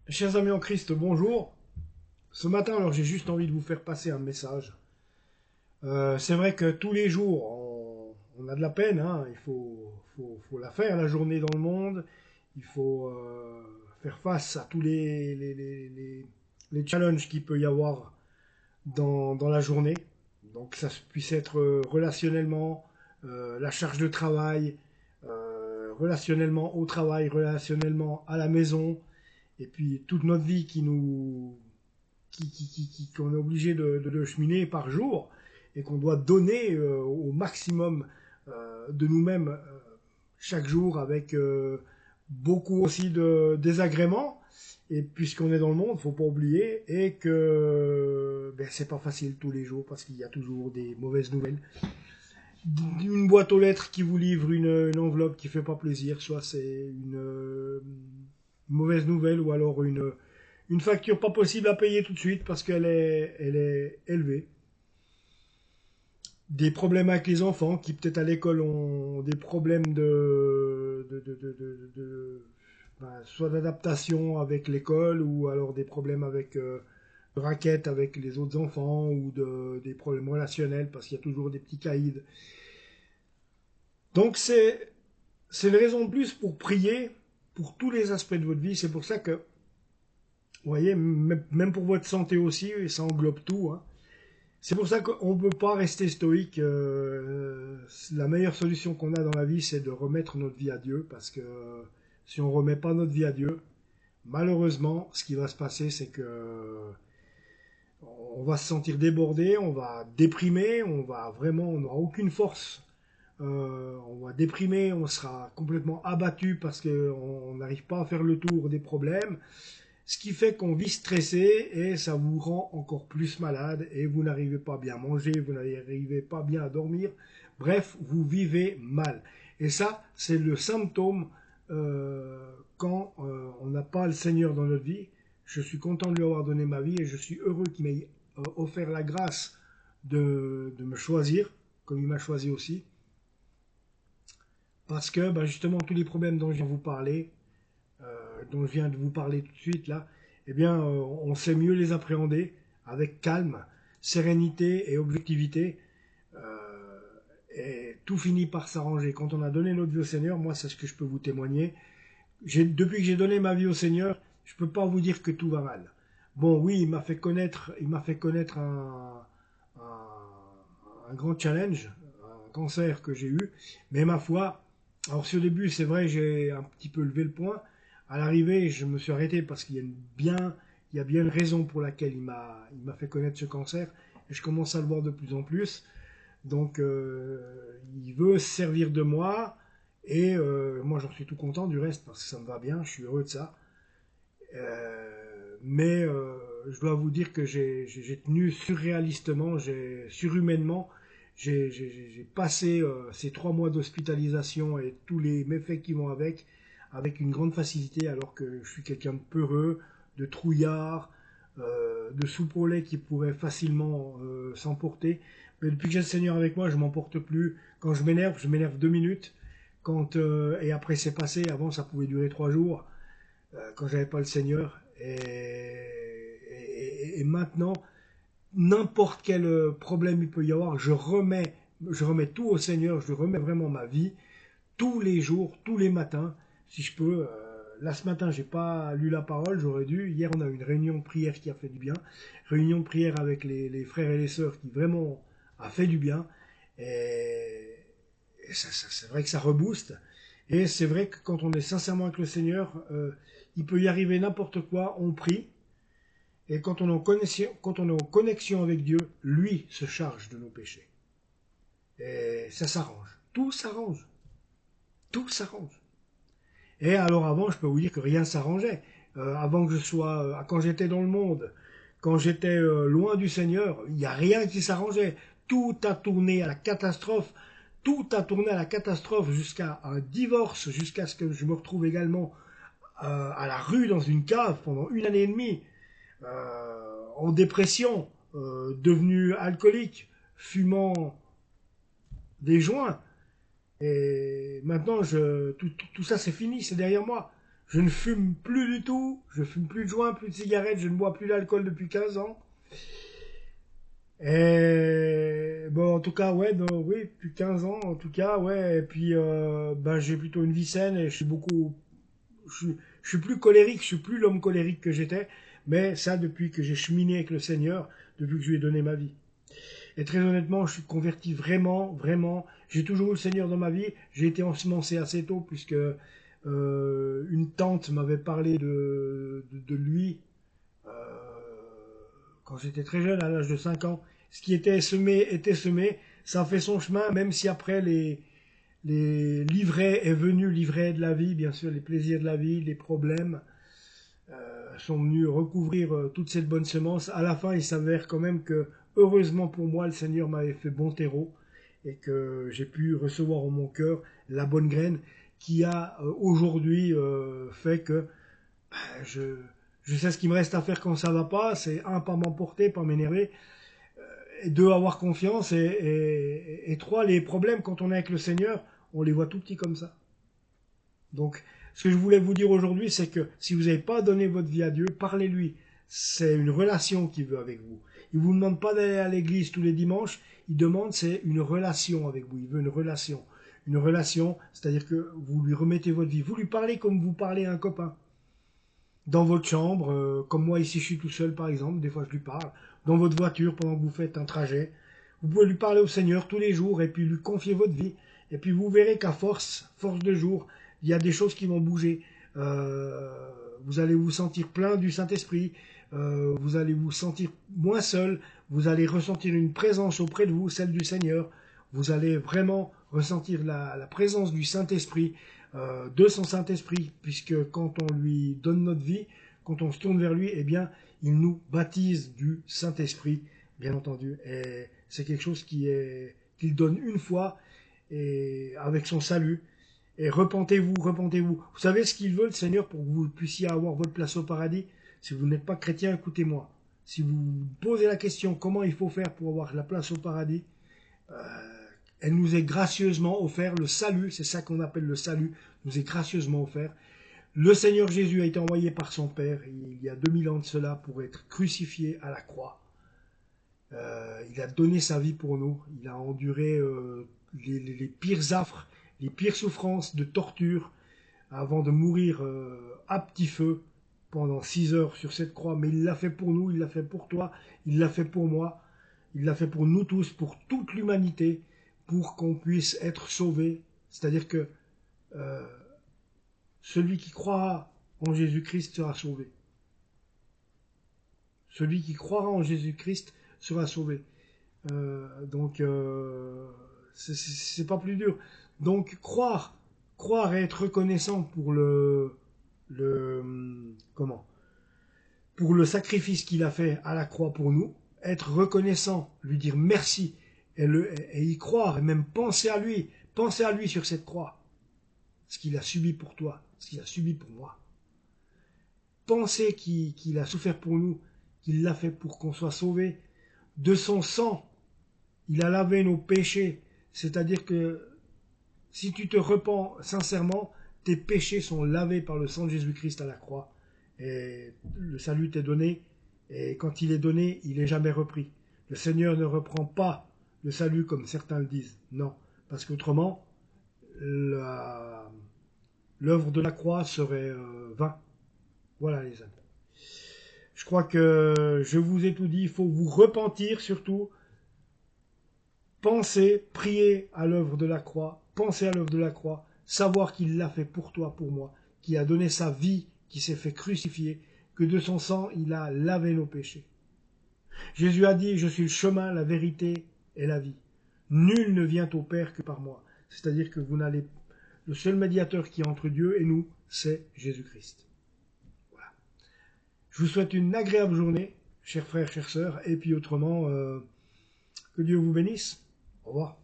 Chers amis en Christ, bonjour. Ce matin, alors j'ai juste envie de vous faire passer un message. C'est vrai que tous les jours, on a de la peine, hein. Il faut la faire, la journée dans le monde. Il faut faire face à tous les challenges qu'il peut y avoir dans la journée. Donc que ça puisse être relationnellement, la charge de travail, relationnellement au travail, relationnellement à la maison, et puis toute notre vie qu'on est obligé de cheminer par jour et qu'on doit donner au maximum de nous-mêmes chaque jour avec beaucoup aussi de désagréments. Et puisqu'on est dans le monde, faut pas oublier, et que ben, c'est pas facile tous les jours parce qu'il y a toujours des mauvaises nouvelles. Une boîte aux lettres qui vous livre une enveloppe qui fait pas plaisir, soit c'est une mauvaise nouvelle ou alors une facture pas possible à payer tout de suite parce qu'elle est élevée. Des problèmes avec les enfants qui peut-être à l'école ont des problèmes soit d'adaptation avec l'école ou alors des problèmes avec raquettes avec les autres enfants ou des problèmes relationnels parce qu'il y a toujours des petits caïds. Donc c'est une raison de plus pour prier pour tous les aspects de votre vie. C'est pour ça que, vous voyez, même pour votre santé aussi, et ça englobe tout, hein. C'est pour ça qu'on ne peut pas rester stoïque. La meilleure solution qu'on a dans la vie, c'est de remettre notre vie à Dieu, parce que si on ne remet pas notre vie à Dieu, malheureusement, ce qui va se passer, c'est que on va se sentir débordé, on va déprimer, on n'aura aucune force. On va déprimer, on sera complètement abattu parce qu'on n'arrive pas à faire le tour des problèmes. Ce qui fait qu'on vit stressé et ça vous rend encore plus malade et vous n'arrivez pas bien à manger, vous n'arrivez pas bien à dormir. Bref, vous vivez mal. Et ça, c'est le symptôme quand on n'a pas le Seigneur dans notre vie. Je suis content de lui avoir donné ma vie et je suis heureux qu'il m'ait offert la grâce de me choisir, comme il m'a choisi aussi. Parce que ben justement, tous les problèmes dont je viens de vous parler, dont je viens de vous parler tout de suite là, eh bien, on sait mieux les appréhender avec calme, sérénité et objectivité. euh, et tout finit par s'arranger. Quand on a donné notre vie au Seigneur, moi, c'est ce que je peux vous témoigner. Depuis que j'ai donné ma vie au Seigneur, je ne peux pas vous dire que tout va mal. Bon, oui, il m'a fait connaître un grand challenge, un cancer que j'ai eu, mais ma foi, alors si au début, c'est vrai, j'ai un petit peu levé le poing, à l'arrivée, je me suis arrêté parce il y a bien une raison pour laquelle il m'a fait connaître ce cancer, et je commence à le voir de plus en plus. Donc, il veut se servir de moi, et moi, j'en suis tout content du reste parce que ça me va bien, je suis heureux de ça. Mais je dois vous dire que j'ai tenu surréalistement, surhumainement, j'ai passé ces 3 mois d'hospitalisation et tous les méfaits qui vont avec une grande facilité, alors que je suis quelqu'un de peureux, de trouillard, de soupe au lait qui pourrait facilement s'emporter. Mais depuis que j'ai le Seigneur avec moi, je m'emporte plus. Quand je m'énerve 2 minutes. Et après c'est passé, avant ça pouvait durer 3 jours quand j'avais pas le Seigneur. Et maintenant, n'importe quel problème il peut y avoir, je remets tout au Seigneur, je remets vraiment ma vie, tous les jours, tous les matins, si je peux. Là ce matin, j'ai pas lu la parole, j'aurais dû. Hier, on a eu une réunion de prière qui a fait du bien. Réunion de prière avec les frères et les sœurs qui vraiment a fait du bien. Et, c'est vrai que ça rebooste. Et c'est vrai que quand on est sincèrement avec le Seigneur, il peut y arriver n'importe quoi, on prie. Et quand on est en connexion avec Dieu, lui se charge de nos péchés. Et ça s'arrange. Tout s'arrange. Tout s'arrange. Et alors avant, je peux vous dire que rien ne s'arrangeait. Avant que je sois, quand j'étais dans le monde, quand j'étais loin du Seigneur, il n'y a rien qui s'arrangeait. Tout a tourné à la catastrophe. Tout a tourné à la catastrophe jusqu'à un divorce, jusqu'à ce que je me retrouve également à la rue dans une cave pendant 1 année et demie, en dépression, devenu alcoolique, fumant des joints. Et maintenant, tout ça c'est fini, c'est derrière moi. Je ne fume plus du tout, je fume plus de joints, plus de cigarettes, je ne bois plus d'alcool depuis 15 ans. Et bon, en tout cas, ouais, oui, depuis 15 ans, en tout cas, ouais. Et puis, ben, j'ai plutôt une vie saine et je suis plus colérique, je suis plus l'homme colérique que j'étais. Mais ça, depuis que j'ai cheminé avec le Seigneur, depuis que je lui ai donné ma vie. Et très honnêtement, je suis converti vraiment, vraiment. J'ai toujours eu le Seigneur dans ma vie. J'ai été ensemencé assez tôt puisque une tante m'avait parlé de lui euh, quand j'étais très jeune, à l'âge de 5 ans. Ce qui était semé était semé. Ça a fait son chemin, même si après les livrets est venu, livret de la vie, bien sûr, les plaisirs de la vie, les problèmes sont venus recouvrir toute cette bonne semence. À la fin, il s'avère quand même que, heureusement pour moi, le Seigneur m'avait fait bon terreau et que j'ai pu recevoir en mon cœur la bonne graine qui a aujourd'hui fait que je, je sais ce qu'il me reste à faire quand ça va pas. C'est un, pas m'emporter, pas m'énerver. Et deux, avoir confiance. Et trois, les problèmes quand on est avec le Seigneur, on les voit tout petits comme ça. Donc, ce que je voulais vous dire aujourd'hui, c'est que si vous n'avez pas donné votre vie à Dieu, parlez-lui. C'est une relation qu'il veut avec vous. Il ne vous demande pas d'aller à l'église tous les dimanches. Il demande, c'est une relation avec vous. Il veut une relation. Une relation, c'est-à-dire que vous lui remettez votre vie. Vous lui parlez comme vous parlez à un copain. Dans votre chambre, comme moi ici je suis tout seul par exemple, des fois je lui parle. Dans votre voiture pendant que vous faites un trajet. Vous pouvez lui parler au Seigneur tous les jours et puis lui confier votre vie. Et puis vous verrez qu'à force de jour, il y a des choses qui vont bouger. Euh, vous allez vous sentir plein du Saint-Esprit. Vous allez vous sentir moins seul. Vous allez ressentir une présence auprès de vous, celle du Seigneur. Vous allez vraiment ressentir la présence du Saint-Esprit, de son Saint-Esprit, puisque quand on lui donne notre vie, quand on se tourne vers lui, eh bien, il nous baptise du Saint-Esprit, bien entendu. Et c'est quelque chose qu'il donne une fois et avec son salut. Et repentez-vous, repentez-vous. Vous savez ce qu'il veut, le Seigneur, pour que vous puissiez avoir votre place au paradis? Si vous n'êtes pas chrétien, écoutez-moi. Si vous vous posez la question comment il faut faire pour avoir la place au paradis, elle nous est gracieusement offert, le salut, c'est ça qu'on appelle le salut, nous est gracieusement offert. Le Seigneur Jésus a été envoyé par son Père il y a 2000 ans de cela pour être crucifié à la croix. Il a donné sa vie pour nous, il a enduré les pires affres, les pires souffrances de torture avant de mourir à petit feu pendant 6 heures sur cette croix. Mais il l'a fait pour nous, il l'a fait pour toi, il l'a fait pour moi, il l'a fait pour nous tous, pour toute l'humanité, pour qu'on puisse être sauvé. C'est-à-dire que euh, celui qui croira en Jésus-Christ sera sauvé. Celui qui croira en Jésus-Christ sera sauvé. Donc, c'est pas plus dur. Donc, croire et être reconnaissant pour comment pour le sacrifice qu'il a fait à la croix pour nous, être reconnaissant, lui dire merci et y croire et même penser à lui sur cette croix, ce qu'il a subi pour toi, ce qu'il a subi pour moi. Penser qu'il a souffert pour nous, qu'il l'a fait pour qu'on soit sauvé. De son sang, il a lavé nos péchés. C'est-à-dire que si tu te repens sincèrement, tes péchés sont lavés par le sang de Jésus-Christ à la croix. Et le salut t'est donné. Et quand il est donné, il n'est jamais repris. Le Seigneur ne reprend pas le salut comme certains le disent. Non. Parce qu'autrement, l'œuvre de la croix serait vain. Voilà les amis. Je crois que je vous ai tout dit. Il faut vous repentir surtout. Pensez, priez à l'œuvre de la croix. Pensez à l'œuvre de la croix. Savoir qu'il l'a fait pour toi, pour moi. Qu'il a donné sa vie, qu'il s'est fait crucifier. Que de son sang, il a lavé nos péchés. Jésus a dit, je suis le chemin, la vérité et la vie. Nul ne vient au Père que par moi. C'est-à-dire que vous n'allez... Le seul médiateur qui est entre Dieu et nous, c'est Jésus-Christ. Voilà. Je vous souhaite une agréable journée, chers frères, chères sœurs, et puis autrement, que Dieu vous bénisse. Au revoir.